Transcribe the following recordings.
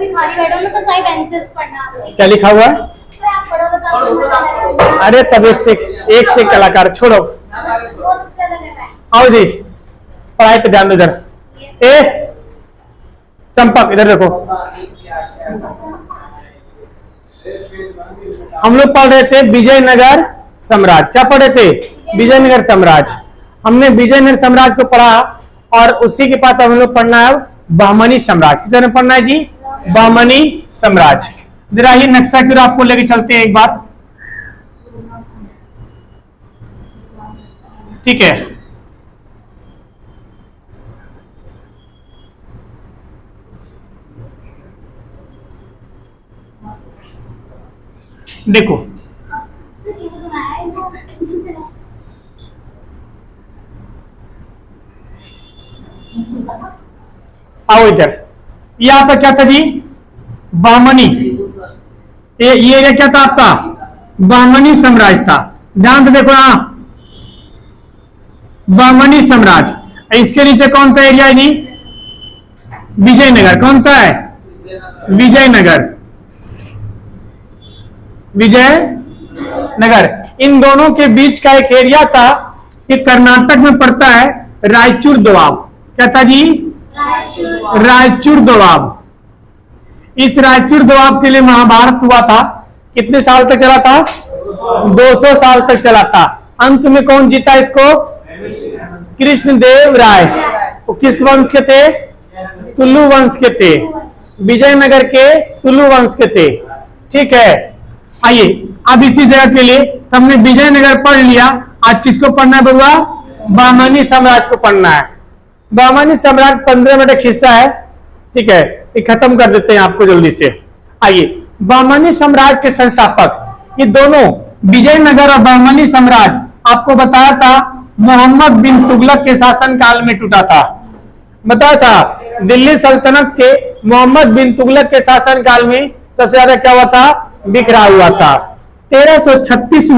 भी खाली बैठो ना तो चाहे बेंचेस पढ़ना। क्या लिखा हुआ है? आप पढ़ोगे तो आपको अरे तब एक से कलाकार छोड़ो। वो सबसे अलग है। आओ जी, पढ़ाई पे ध्यान दो इधर। ए चंपक इधर देखो, हम लोग पढ़ रहे थे विजयनगर साम्राज्य। क्या पढ़े थे? विजयनगर साम्राज्य। हमने विजयनगर साम्राज्य को पढ़ा और उसी के पास हम लोग पढ़ना है बहमनी साम्राज्य। किसने पढ़ना है जी? बहमनी साम्राज्य। जरा ये नक्शा की आपको लेके चलते हैं एक बार, ठीक है? देखो आओ इधर, यहाँ पर क्या था जी? बहमनी। ये एरिया क्या था आपका? बहमनी साम्राज्य था। ध्यान से देखो यहाँ, बहमनी साम्राज्य। इसके नीचे कौन सा एरिया है जी? विजयनगर। कौन सा है? विजयनगर। विजयनगर। इन दोनों के बीच का एक एरिया था कि कर्नाटक में पड़ता है रायचूर दोआब। क्या था जी? रायचूर दोआब। इस रायचूर दोआब के लिए महाभारत हुआ था। कितने साल तक चला था? 200 साल तक चला था। अंत में कौन जीता इसको? कृष्णदेव राय। वो किस वंश के थे? तुलु वंश के थे। विजयनगर के तुलु वंश के थे, ठीक है? आइए अब इसी जगह के लिए हमने विजयनगर पढ़ लिया। आज किसको पढ़ना है बउआ? बहमनी साम्राज्य को पढ़ना है। बहमनी साम्राज्य 15 मिनट का हिस्सा है, ठीक है? ये खत्म कर देते हैं आपको जल्दी से। आइए, बहमनी साम्राज्य के संस्थापक ये दोनों, विजयनगर और बहमनी साम्राज्य, आपको बताया था मोहम्मद बिन तुगलक के शासन काल में टूटा था। बताया था दिल्ली सल्तनत के मोहम्मद बिन तुगलक के शासन काल में सबसे ज्यादा क्या हुआ था? बिखरा हुआ था। 1336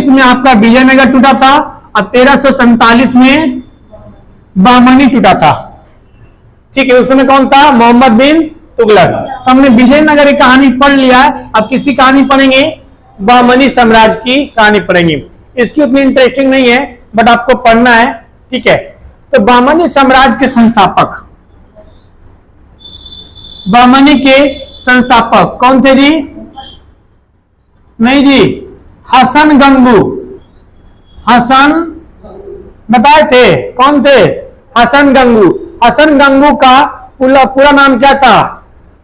में आपका विजयनगर टूटा था और 1347 में बहमनी टूटा था, ठीक है? उस समय कौन था? मोहम्मद बिन तुगलक। तो हमने विजयनगर की कहानी पढ़ लिया है। अब किसी कहानी पढ़ेंगे? बहमनी साम्राज्य की कहानी पढ़ेंगे। इसकी उतनी इंटरेस्टिंग नहीं है बट आपको पढ़ना है, ठीक है? तो बहमनी साम्राज्य के संस्थापक, बहमनी के संस्थापक कौन थे जी? नहीं जी, हसन गंगू। हसन बताए थे, कौन थे? हसन गंगू। हसन गंगू का पूरा नाम क्या था?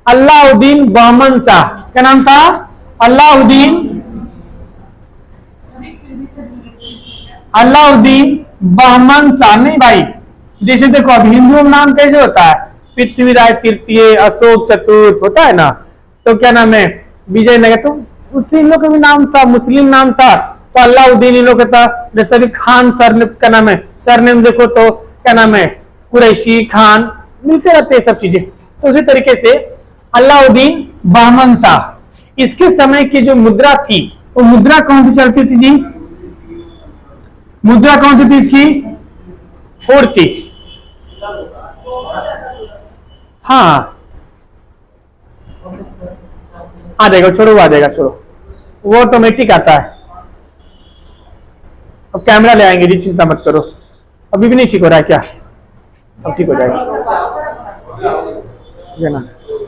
अलाउद्दीन बहमन शाह। क्या नाम था? अलाउद्दीन बहमन शाह। नहीं भाई, जैसे देखो अब हिंदुओं में नाम कैसे होता है? पृथ्वीराज तृतीय, अशोक चतुर्थ होता है ना, तो क्या नाम है? विजयनगर। तो उससे इन लोग का भी नाम था, मुस्लिम नाम था, तो अलाउद्दीन इन लोग का था। जैसे भी खान सर क्या नाम है? सरनेम देखो तो क्या नाम है? कुरैशी, खान, मिलते रहते हैं सब चीजें। तो उसी तरीके से अलाउद्दीन बहमन शाह, इसके समय की जो मुद्रा थी वो मुद्रा कौन सी चलती थी जी? मुद्रा कौन सी थी इसकी? उड़ती। हाँ आ जाएगा, छोड़ो आ जाएगा, छोड़ो, वो ऑटोमेटिक आता है। अब कैमरा ले आएंगे जी, चिंता मत करो। अभी भी नहीं ठीक हो रहा है क्या? अब ठीक हो जाएगा ना।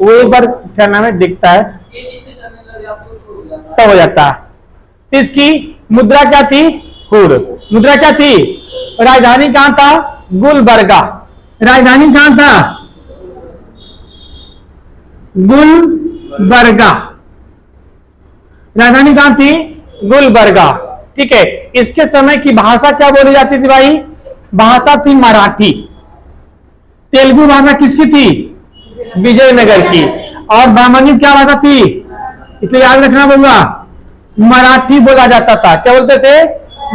वो एक बार क्या नाम है दिखता है तब हो जाता है। तो इसकी मुद्रा क्या थी? हुड। मुद्रा क्या थी? राजधानी कहां था? गुलबर्गा। राजधानी कहां था? गुलबर्गा। राजधानी कहां थी? गुलबर्गा, ठीक है? इसके समय की भाषा क्या बोली जाती थी भाई? भाषा थी मराठी। तेलुगु भाषा किसकी थी? विजयनगर की। और बहमनी क्या भाषा थी? इसलिए याद रखना होगा, मराठी बोला जाता था। क्या बोलते थे?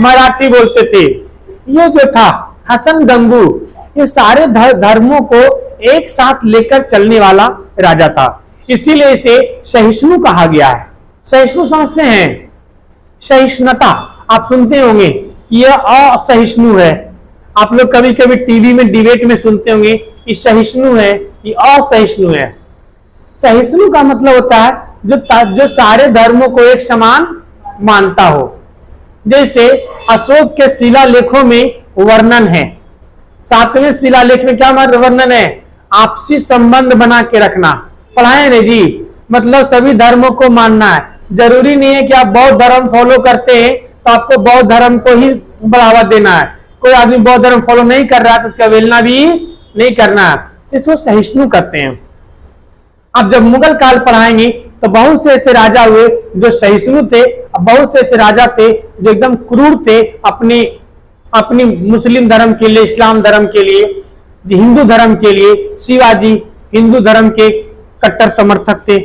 मराठी बोलते थे। ये जो था हसन गंगू, ये सारे धर्मों को एक साथ लेकर चलने वाला राजा था, इसीलिए इसे सहिष्णु कहा गया है। सहिष्णु समझते हैं? सहिष्णुता आप सुनते होंगे, यह असहिष्णु है। आप लोग कभी कभी टीवी में डिबेट में सुनते होंगे ये सहिष्णु है, ये असहिष्णु है। सहिष्णु का मतलब होता है जो सारे धर्मों को एक समान मानता हो। जैसे अशोक के शिलालेखों में वर्णन है, 7वें शिलालेख में क्या वर्णन है? आपसी संबंध बना के रखना। पढ़ाए नहीं जी, मतलब सभी धर्मों को मानना है। जरूरी नहीं है कि आप बौद्ध धर्म फॉलो करते हैं तो आपको बौद्ध धर्म को ही बढ़ावा देना है। कोई आदमी बौद्ध धर्म फॉलो नहीं कर रहा है तो उसका अवहेलना भी नहीं करना है, इसको सहिष्णु कहते हैं। अब जब मुगल काल पढ़ाएंगे तो बहुत से ऐसे राजा हुए जो सहिष्णु थे, बहुत से ऐसे राजा थे जो एकदम क्रूर थे अपनी मुस्लिम धर्म के लिए, इस्लाम धर्म के लिए, हिंदू धर्म के लिए। शिवाजी हिंदू धर्म के कट्टर समर्थक थे,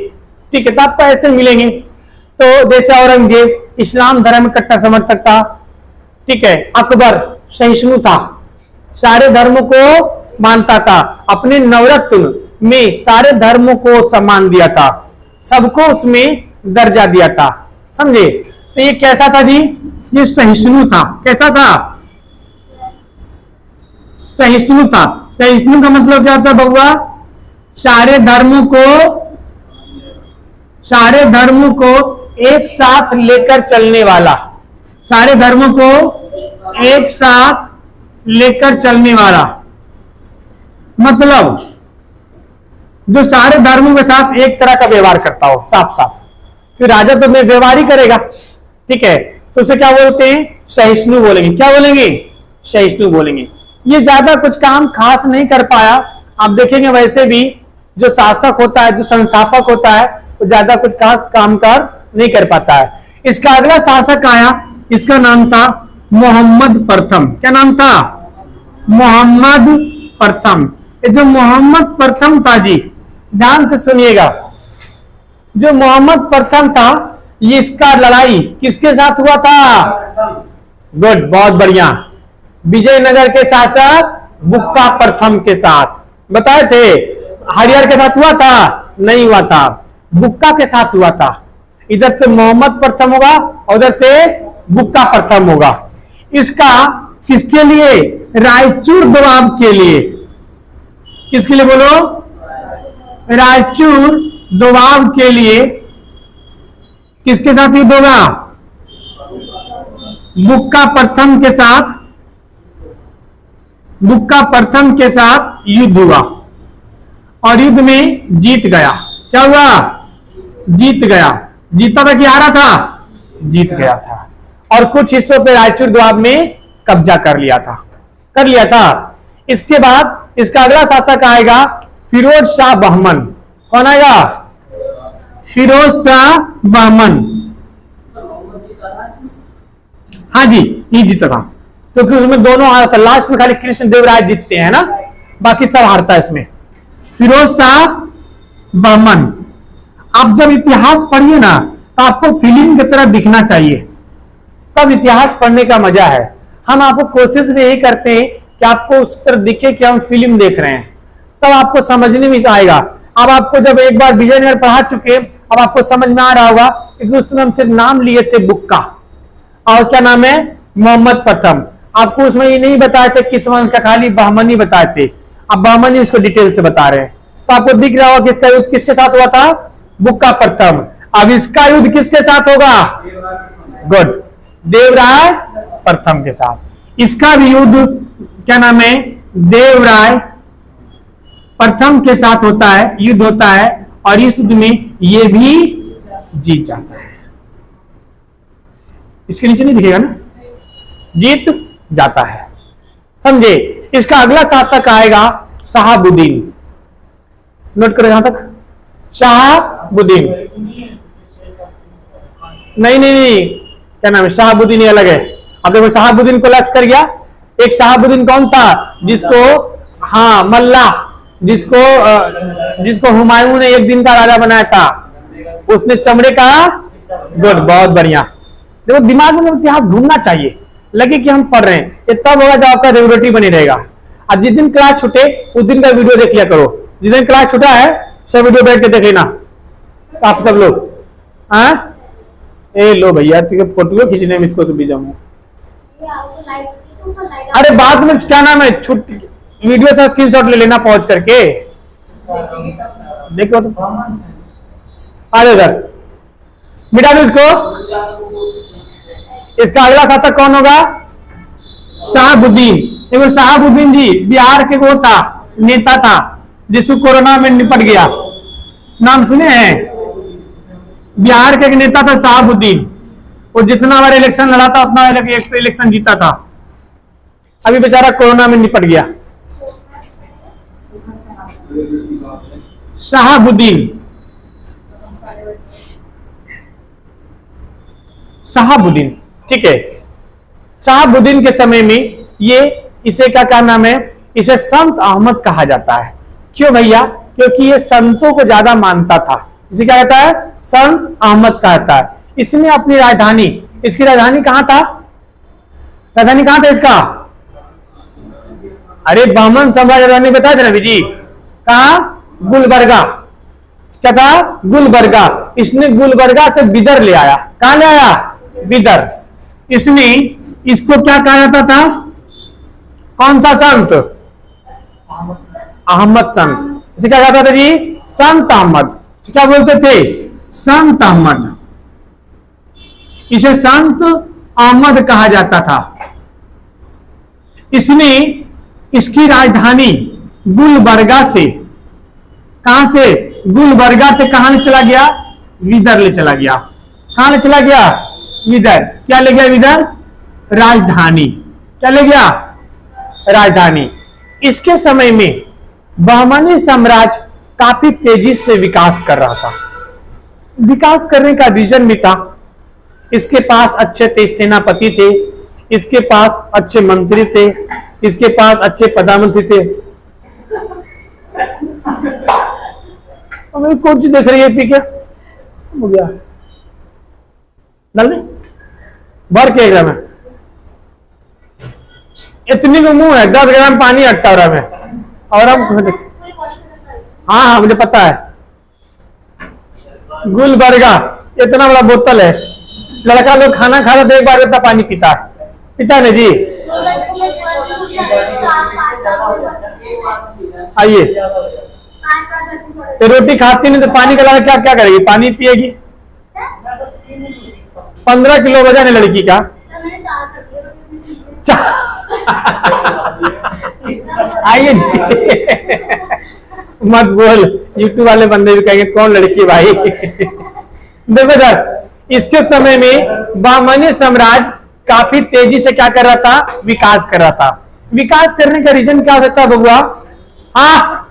ठीक है, तो आपको ऐसे मिलेंगे। तो जैसे औरंगजेब इस्लाम धर्म कट्टर समर्थक था, ठीक है। अकबर सहिष्णु था, सारे धर्मों को मानता था, अपने नवरत्न में सारे धर्मों को सम्मान दिया था, सबको उसमें दर्जा दिया था, समझे। तो ये कैसा था जी? ये सहिष्णु था। कैसा था? सहिष्णु था। सहिष्णु का मतलब क्या होता है बबुआ? सारे धर्मों को एक साथ लेकर चलने वाला, सारे धर्मों को एक साथ लेकर चलने वाला, मतलब जो सारे धर्मों के साथ एक तरह का व्यवहार करता हो, साफ साफ। फिर राजा तो व्यवहार ही करेगा, ठीक है, तो उसे क्या बोलते हैं? सहिष्णु बोलेंगे। क्या बोलेंगे? सहिष्णु बोलेंगे। ये ज्यादा कुछ काम खास नहीं कर पाया। आप देखेंगे वैसे भी जो शासक होता है, जो संस्थापक होता है, वो ज्यादा कुछ खास काम कर नहीं कर पाता है। इसका अगला शासक आया, इसका नाम था मोहम्मद प्रथम। क्या नाम था? मोहम्मद प्रथम। ये जो मोहम्मद प्रथम था जी, ध्यान से सुनिएगा, जो मोहम्मद प्रथम था, ये इसका लड़ाई किसके साथ हुआ था? गुड, बहुत बढ़िया। विजयनगर के शासक बुक्का प्रथम के साथ। बताए थे? हरिहर के साथ हुआ था? नहीं हुआ था, बुक्का के साथ हुआ था। इधर से मोहम्मद प्रथम होगा और उधर से बुक्का प्रथम होगा। इसका किसके लिए? रायचूर दोबाब के लिए। किसके लिए बोलो? रायचूर दोबाब के लिए। किसके साथ युद्ध होगा? बुक्का प्रथम के साथ। बुक्का प्रथम के साथ युद्ध हुआ और युद्ध में जीत गया। क्या हुआ? जीत गया। जीता था कि हारा था? जीत गया था, और कुछ हिस्सों पे रायचूर दोआब में कब्जा कर लिया था। इसके बाद इसका अगला शासक आएगा फिरोज शाह बहमन। कौन आएगा? फिरोज शाह बहमन। हाँ जी, ये जीता था, क्योंकि उसमें दोनों हारा था। लास्ट में खाली कृष्ण देवराय जीतते हैं ना, बाकी सब हारता है इसमें। फिरोज शाह बहमन। आप जब इतिहास पढ़िए ना तो आपको फिल्म की तरह दिखना चाहिए, तब इतिहास पढ़ने का मजा है। हम आपको कोशिश भी यही करते हैं कि आपको उस तरह दिखे कि हम फिल्म देख रहे हैं, तब आपको समझने में आएगा। अब आपको जब एक बार विजयनगर पढ़ा चुके, अब आपको समझ में आ रहा होगा, क्योंकि उस समय हम सिर्फ नाम लिए थे बुक्का, और क्या नाम है? मोहम्मद प्रथम। आपको उसमें ये नहीं बताए थे किस वंश का, खाली बहमनी बताए थे। अब बहमनी उसको डिटेल से बता रहे हैं, तो आपको दिख रहा होगा कि इसका युद्ध किसके साथ हुआ था? बुक्का प्रथम। अब इसका युद्ध किसके साथ होगा? गुड, देवराय प्रथम के साथ। इसका भी युद्ध क्या नाम है? देवराय प्रथम के साथ होता है, युद्ध होता है, और इस युद्ध में ये भी जीत जाता है। इसके नीचे नहीं दिखेगा ना, जीत जाता है, समझे। इसका अगला शासक आएगा शहाबुद्दीन। नोट करो यहां तक, शहाबुद्दीन। नहीं, क्या नाम है? शहाबुद्दीन अलग है। अब देखो, शहाबुद्दीन को लक्ष्य कर गया। एक शहाबुद्दीन कौन था? जिसको, हाँ, मल्लाह, जिसको हुमायूं ने एक दिन का राजा बनाया था। उसने चमड़े का, गुड, बहुत बढ़िया। देखो, दिमाग में इतिहास घूमना चाहिए, लगे कि हम पढ़ रहे हैं। ये तब होगा जब आपका रेगुलरिटी बनी रहेगा। और जिस दिन क्लास छूटे उस दिन का वीडियो देख लिया करो। जिस दिन क्लास छूटा है सब वीडियो बैठ के देख लेना आप सब लोग। हाँ, ए लो भैया, तुझे फोटो खींचने में इसको तो भी जाऊंगा। अरे बाद में क्या नाम है, छुट्टी वीडियो से स्क्रीनशॉट ले लेना पहुंच करके, देखो तो आ जाओ इधर, मिटा दो इसको। इसका अगला शासक कौन होगा? शहाबुद्दीन। देखो शहाबुद्दीन जी बिहार के वो था, नेता था जिसको कोरोना में निपट गया, नाम सुने हैं? बिहार के एक नेता था शहाबुद्दीन, वो जितना बार इलेक्शन लड़ा था उतना इलेक्शन जीता था, अभी बेचारा कोरोना में निपट गया। शहाबुद्दीन, शहाबुद्दीन, ठीक है। शहाबुद्दीन के समय में ये इसे क्या नाम है, इसे संत अहमद कहा जाता है। क्यों भैया? क्योंकि ये संतों को ज्यादा मानता था, इसे क्या कहता है? संत अहमद कहता है। इसने अपनी राजधानी, इसकी राजधानी कहां था? राजधानी कहां था इसका? अरे बामन साम्राज्य राजधानी बताया था रवि जी, कहा? गुलबर्गा। क्या था? गुलबर्गा। इसने गुलबर्गा से बिदर ले आया। कहां ले आया? बिदर। इसने इसको क्या कहा जाता था? कौन सा संत? अहमद संत। इसे क्या कहता था जी? संत अहमद। क्या बोलते थे? संत अहमद। इसे संत अहमद कहा जाता था। इसने इसकी राजधानी गुलबर्गा से, कहां से? गुलबर्गा से कहां ले चला गया? विदर ले चला गया। कहां ले चला गया? विदर। क्या ले गया विदर? राजधानी। क्या ले गया? राजधानी। इसके समय में बहमनी साम्राज्य काफी तेजी से विकास कर रहा था। विकास करने का रीजन भी था, इसके पास अच्छे सेनापति थे, इसके पास अच्छे मंत्री थे, इसके पास अच्छे प्रधानमंत्री थे। कौन सी देख रही है? पी क्या हो गया? डाल भर के ग्राम है, इतनी में मुंह है, 10 ग्राम पानी हटता रहा मैं, और हम हाँ हाँ मुझे पता है। गुलबर्गा इतना बड़ा बोतल है, लड़का लोग खाना खाता तो एक बार इतना पानी पीता है, पीता नहीं जी? आइए, तो रोटी खाती नहीं तो पानी का लगा क्या क्या करेगी? पानी पिएगी। 15 किलो वजन है लड़की का। आइए जी मत बोल, यूट्यूब वाले बंदे भी कहेंगे कौन लड़की भाई। देखो सर, इसके समय में बहमनी साम्राज्य काफी तेजी से क्या कर रहा था? विकास कर रहा था। विकास करने का रीजन क्या हो सकता है बबुआ? हाँ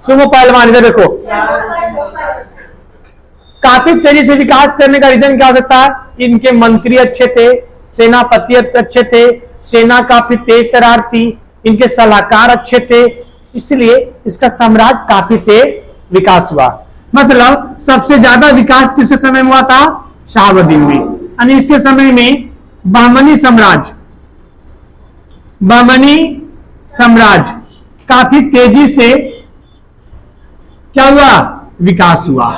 सुमो पहलवान, इधर देखो, काफी तेजी से विकास करने का रीजन क्या हो सकता है? इनके मंत्री अच्छे थे, सेनापति अच्छे थे, सेना काफी तेज तर्रार थी, इनके सलाहकार अच्छे थे, इसलिए इसका साम्राज्य काफी से विकास हुआ। मतलब सबसे ज्यादा विकास किसके समय में हुआ था? शहाबुद्दीन में। यानी इसके समय में बहमनी साम्राज्य काफी तेजी से क्या हुआ? विकास हुआ।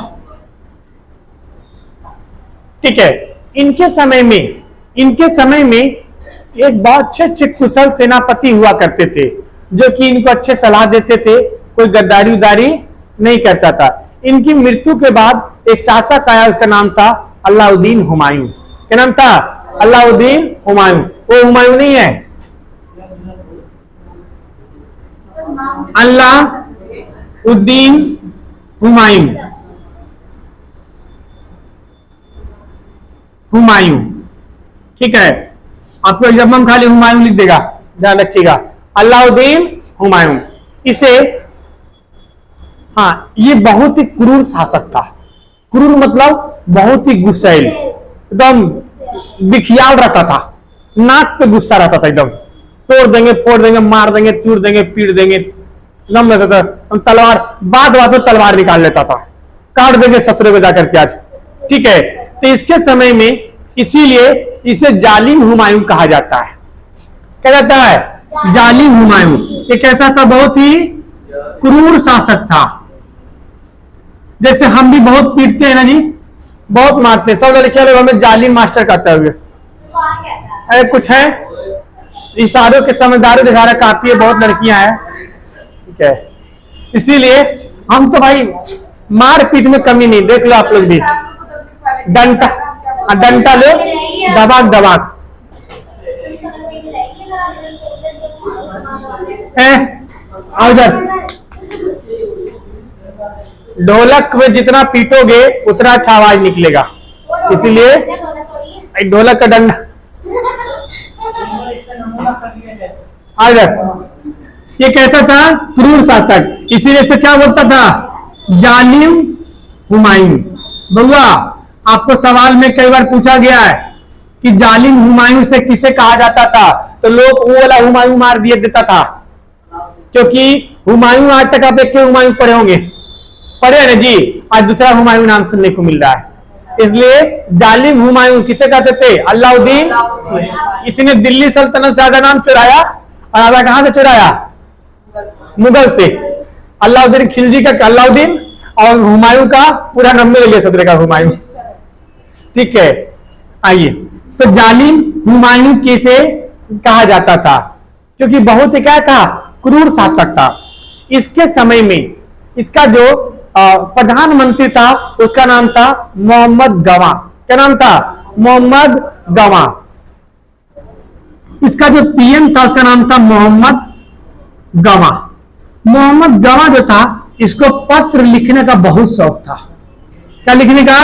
ठीक है। इनके समय में एक बहुत अच्छे अच्छे कुशल सेनापति हुआ करते थे, जो कि इनको अच्छे सलाह देते थे, कोई गद्दारी उदारी नहीं करता था। इनकी मृत्यु के बाद एक शासक आया, उसका नाम था अलाउद्दीन हुमायूं। क्या नाम था? अलाउद्दीन हुमायूं। वो हुमायूं नहीं है, अलाउद्दीन हुमायूं। ठीक है, आपको एग्जाम में खाली हुमायूं लिख देगा, ध्यान रखिएगा, अलाउद्दीन हुमायूं। इसे हाँ, ये बहुत ही क्रूर शासक था। क्रूर मतलब बहुत ही गुस्सैल, एकदम बिखियाल रहता था, नाक पे गुस्सा रहता था, एकदम तोड़ देंगे, फोड़ देंगे, मार देंगे, चूर देंगे, पीट देंगे, एकदम रहता था। तलवार बात में तलवार निकाल लेता था, काट देंगे ससुरे को जाकर के आज। ठीक है, तो इसके समय में इसीलिए इसे जालिम हुमायूं कहा जाता है। क्या जाता है? जालिम हुमायूं। ये कैसा था? बहुत ही क्रूर शासक था। जैसे हम भी बहुत पीटते हैं ना जी, बहुत मारते हैं, सब लड़कियां लोग हमें जालिम मास्टर कहते हुए। अरे कुछ है, इशारों के समझदारों इशारा काफी है, बहुत लड़कियां हैं, ठीक है। इसीलिए हम तो भाई मारपीट में कमी नहीं, देख लो आप लोग भी। डंटा, डंटा लो, दबाक दबाक आओ इधर। ढोलक में जितना पीटोगे उतना अच्छा आवाज निकलेगा, इसीलिए एक ढोलक का डंडा। आ इधर। ये कैसा था? क्रूर शासक, इसीलिए से क्या बोलता था? जालिम हुमायूं। बउआ, आपको सवाल में कई बार पूछा गया है कि जालिम हुमायूं से किसे कहा जाता था, तो लोग वो वाला हुमायूं मार दिया देता था, क्योंकि हुमायूं आज तक आप एक के हुमायूं पढ़े होंगे, पढ़े ना जी? आज दूसरा हुमायूं नाम सुनने को मिल रहा है, इसलिए जालिम हुमायूं किसे कहते थे? अलाउद्दीन। इसने दिल्ली सल्तनत से आधा नाम चुराया, और आधा कहां से चुराया? मुगल से। अलाउद्दीन खिलजी का अलाउद्दीन, और हुमायूं का पूरा नाम ले लिया सदरे का हुमायूं, ठीक है। आइए, तो जालिम हुमायूं किसे कहा जाता था? क्योंकि बहुत ही क्या था? क्रूर शासक था। इसके समय में इसका जो प्रधानमंत्री था उसका नाम था मोहम्मद गवा। क्या नाम था? मोहम्मद गवा। इसका जो पीएम था उसका नाम था मोहम्मद गवा। मोहम्मद गवा जो था, इसको पत्र लिखने का बहुत शौक था। क्या लिखने का?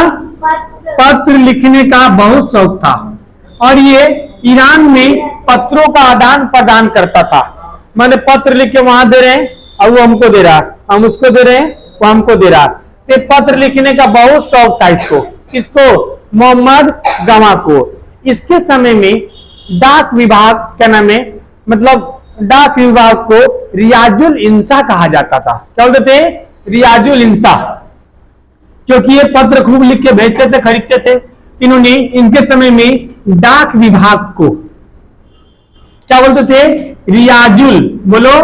पत्र लिखने का बहुत शौक था, और ये ईरान में पत्रों का आदान प्रदान करता था। मैंने पत्र लिख के वहां दे रहे हैं और वो हमको दे रहा, हम उसको दे रहे हैं, वो हमको दे रहा। तो पत्र लिखने का बहुत शौक था इसको। किसको? मोहम्मद गवा को। इसके समय में डाक विभाग, क्या नाम है, मतलब डाक विभाग को रियाजुल इंसा कहा जाता था। क्या बोलते थे? रियाजुल इंसा, क्योंकि ये पत्र खूब लिख के भेजते थे, खरीदते थे। इन्होंने इनके समय में डाक विभाग को क्या बोलते थे? रियाजुल, बोलो,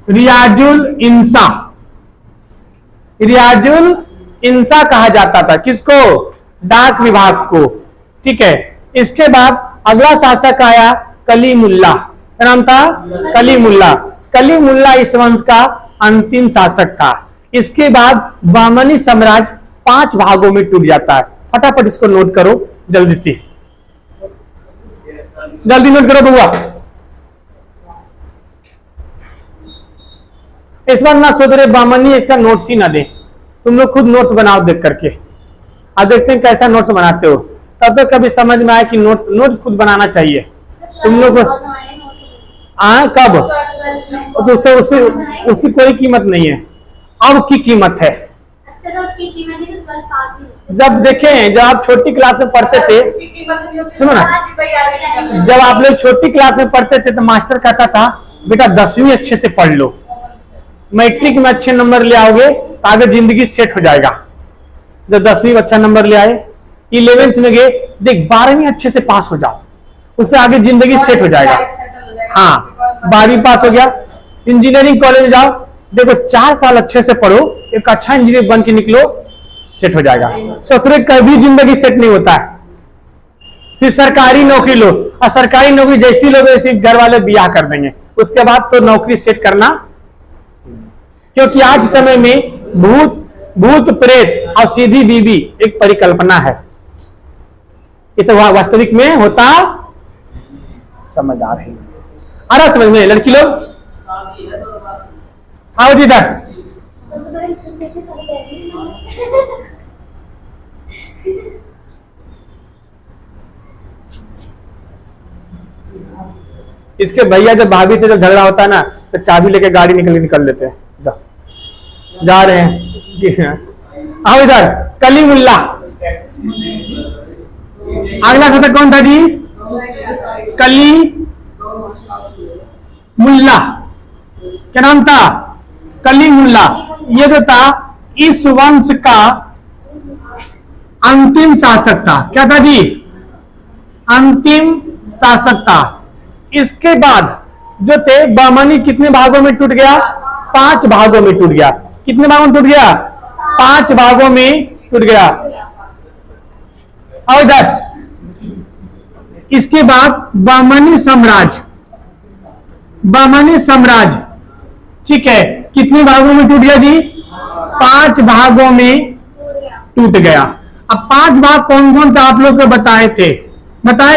रियाजुल इंसा, रियाजुल इंसा कहा जाता था। किसको? डाक विभाग को, ठीक है। इसके बाद अगला शासक आया कलीमुल्लाह। क्या नाम था? कलीमुल्लाह। कलीमुल्लाह इस वंश का अंतिम शासक था। इसके बाद बहमनी साम्राज्य 5 भागों में टूट जाता है। फटाफट इसको नोट करो जल्दी से, जल्दी नोट करो बउआ। इस बार ना सोच रहे बहमनी इसका नोट्स ही ना दे, तुम लोग खुद नोट्स बनाओ देख करके। अब देखते हैं कैसा नोट्स बनाते हो, तब तो कभी समझ में आया कि नोट्स खुद बनाना चाहिए तुम लोग को। कब? तो उसकी कोई कीमत नहीं है, अब की कीमत है। जब देखें, जब आप छोटी क्लास में पढ़ते थे, सुनो ना, जब आप लोग छोटी क्लास में पढ़ते थे तो मास्टर कहता था बेटा 10वीं अच्छे से पढ़ लो, मैट्रिक में अच्छे नंबर ले आओगे तो आगे जिंदगी सेट हो जाएगा। जब 10वीं अच्छा नंबर ले आए, 11th में गए, देख 12वीं अच्छे से पास हो जाओ, उससे आगे जिंदगी सेट हो जाएगा। हाँ, 12वीं पास हो गया, इंजीनियरिंग कॉलेज में जाओ, देखो 4 साल अच्छे से पढ़ो, एक अच्छा इंजीनियर बन के निकलो, सेट हो जाएगा। ससुरे कभी जिंदगी सेट नहीं होता है। फिर सरकारी नौकरी लो, और सरकारी नौकरी जैसी लोग वैसी घर वाले ब्याह कर देंगे, उसके बाद तो नौकरी सेट करना, क्योंकि आज समय में भूत प्रेत और सीधी बीबी एक परिकल्पना है, इसे वास्तविक में होता समझदार है। आ रहा समझ में लड़की लोग? आओ जी इधर। इसके भैया जब भाभी से जब झगड़ा होता है ना, तो चाबी लेके गाड़ी निकल लेते हैं, जा रहे हैं। आओ इधर, कलीमुल्लाह। अगला शासक कौन था जी? कलीमुल्लाह। क्या नाम था? कलीमुल्लाह। ये जो था इस वंश का अंतिम शासक था। क्या था जी? अंतिम शासक था। इसके बाद जो थे बहमनी कितने भागों में टूट गया? 5 भागों में टूट गया। कितने भागों में टूट गया? 5 भागों में टूट गया। और इधर इसके बाद बहमनी साम्राज्य, बहमनी साम्राज्य, ठीक है, कितने भागों में टूट गया जी? 5 भागों में टूट गया। अब 5 भाग कौन कौन थे आप लोग को बताए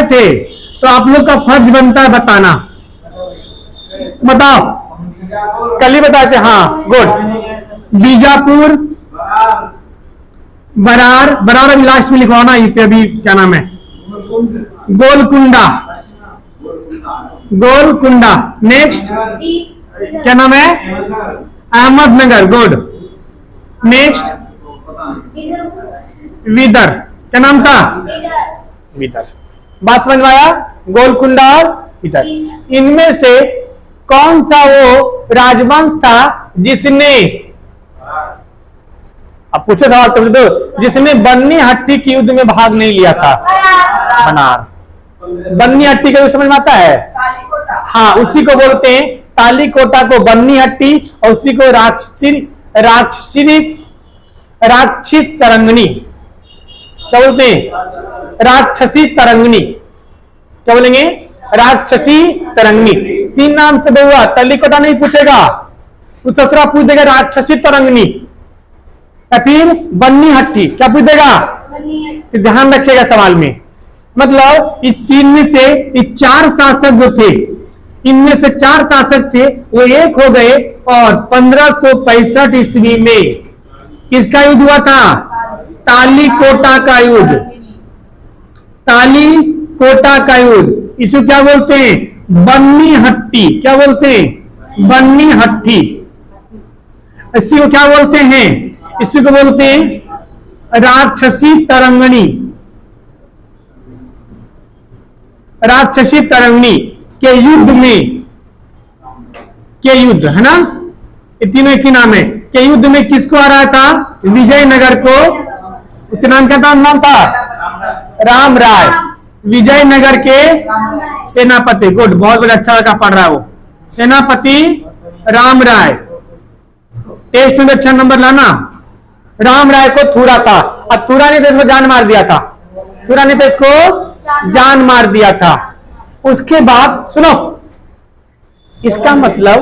थे, तो आप लोग का फर्ज बनता है बताना। बताओ, कल ही बताए थे। हाँ गुड। बीजापुर, बरार, बरार अभी लास्ट में लिखवाना ही थे, अभी क्या नाम है, गोलकुंडा, गोलकुंडा। नेक्स्ट क्या नाम है? अहमदनगर, गुड। नेक्स्ट विदर, क्या नाम था? विदर। बात समझ में आया? गोलकुंडा और विदर। इनमें से कौन सा वो राजवंश था जिसने, अब पूछे सवाल तो दो, जिसने बन्नी हट्टी के युद्ध में भाग नहीं लिया था? बनार। बन्नी हट्टी का समझ में आता है? हाँ, उसी को बोलते हैं ताली कोटा को बन्नी हट्टी, और उसी को राक्षसी तरंगनी क्या बोलते हैं? राक्षसी तरंगनी। क्या बोलेंगे? राक्षसी तरंगनी। 3 नाम से बहुआ, ताली कोटा नहीं पूछेगा, कुछ ससुरा पूछ देगा राक्षसी तरंगनी, या फिर बन्नी हट्टी, क्या पूछ देगा? तो ध्यान रखिएगा सवाल में। मतलब इस चीन में थे, ये 4 शासक जो थे, इनमें से 4 शासक थे, वो एक हो गए, और 1565 ईस्वी में किसका युद्ध हुआ था? ताली कोटा का युद्ध, ताली कोटा का युद्ध। इसे क्या बोलते हैं? बन्नी हट्टी। क्या बोलते हैं? बन्नी हट्टी। इसी को क्या बोलते हैं? इसी को बोलते हैं राक्षसी तरंगनी, राक्षसी तरंगनी के युद्ध में, के युद्ध है ना, तीनों एक ही नाम है। के युद्ध में किसको हराया था? विजयनगर को। उसके नाम क्या था? नाम था राम राय, विजयनगर के सेनापति। गुड, बहुत बड़ा, अच्छा लगा पढ़ रहा है वो। सेनापति राम राय। टेस्ट में अच्छा नंबर लाना। राम राय को थूरा था, और थूरा ने तो इसको जान मार दिया था, थूरा ने तो इसको जान मार दिया था। उसके बाद सुनो, इसका मतलब,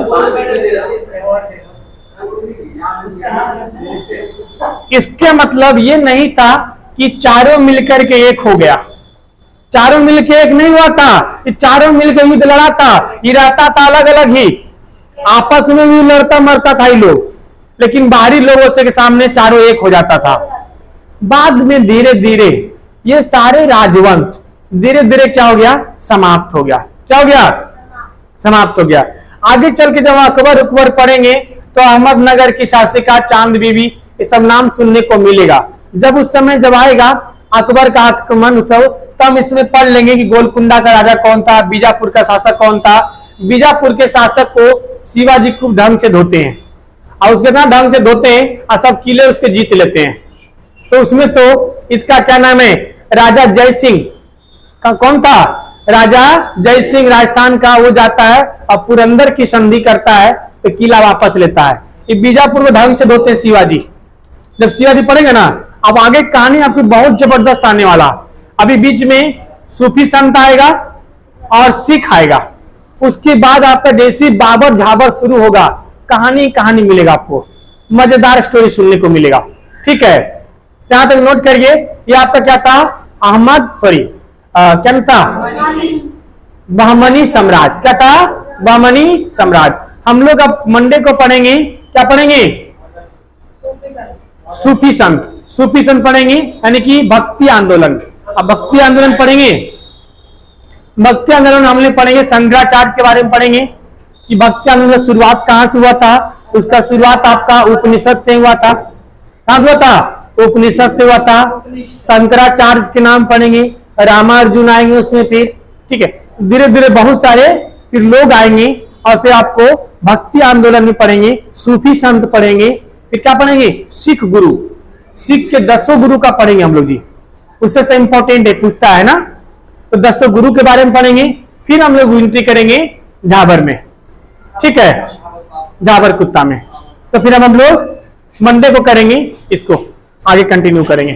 इसके मतलब ये नहीं था कि चारों मिलकर के एक हो गया। चारों मिलकर एक नहीं हुआ था, ये चारों मिलकर युद्ध लड़ा था। ये रहता था अलग अलग ही, आपस में भी लड़ता मरता था ये लोग, लेकिन बाहरी लोगों के सामने चारों एक हो जाता था। बाद में धीरे धीरे ये सारे राजवंश धीरे धीरे क्या हो गया? समाप्त हो गया। क्या हो गया? समाप्त हो गया। आगे चल के जब अकबर उकबर पढ़ेंगे तो अहमदनगर की शासिका चांद बीबी, ये सब नाम सुनने को मिलेगा। जब उस समय जब आएगा अकबर का आक्रमण उत्सव, तब इसमें पढ़ लेंगे कि गोलकुंडा का राजा कौन था, बीजापुर का शासक कौन था। बीजापुर के शासक को शिवाजी खूब ढंग से धोते हैं, और उसके ना ढंग से धोते हैं और सब किले उसके जीत लेते हैं। तो उसमें तो इसका क्या नाम है? राजा जय सिंह का, कौन था? राजा जय सिंह राजस्थान का, वो जाता है और पुरंदर की संधि करता है, तो किला वापस लेता है। ये बीजापुर में ढंग से धोते हैं शिवाजी। जब शिवाजी पढ़ेंगे ना, अब आगे कहानी आपकी बहुत जबरदस्त आने वाला। अभी बीच में सूफी संत आएगा और सिख आएगा, उसके बाद आपका देसी बाबर झाबर शुरू होगा। कहानी कहानी मिलेगा आपको, मजेदार स्टोरी सुनने को मिलेगा। ठीक है, यहां तक नोट करिए। ये आपका क्या था? क्या था? बहमनी साम्राज्य। क्या था? बहमनी साम्राज्य। हम लोग अब मंडे को पढ़ेंगे, क्या पढ़ेंगे? सूफी संत। सूफी संत पढ़ेंगे, यानी कि भक्ति आंदोलन। अब भक्ति आंदोलन पढ़ेंगे। भक्ति आंदोलन हमने पढ़ेंगे, शंकराचार्य के बारे में पढ़ेंगे कि भक्ति आंदोलन की शुरुआत कहां से हुआ था। उसका शुरुआत आपका उपनिषद से हुआ था। कहां हुआ था? उपनिषद से हुआ था। शंकराचार्य के नाम पढ़ेंगे, रामार्जुन आएंगे उसमें फिर। ठीक है, धीरे धीरे बहुत सारे फिर लोग आएंगे, और फिर आपको भक्ति आंदोलन में पढ़ेंगे, सूफी संत पढ़ेंगे, फिर क्या पढ़ेंगे? सिख गुरु, सिख के 10 गुरु का पढ़ेंगे हम लोग जी। उससे से इंपॉर्टेंट है, पूछता है ना, तो 10 गुरु के बारे में पढ़ेंगे। फिर हम लोग एंट्री करेंगे झाबर में। ठीक है, झाबर कुत्ता में। तो फिर हम लोग मंडे को करेंगे, इसको आगे कंटिन्यू करेंगे।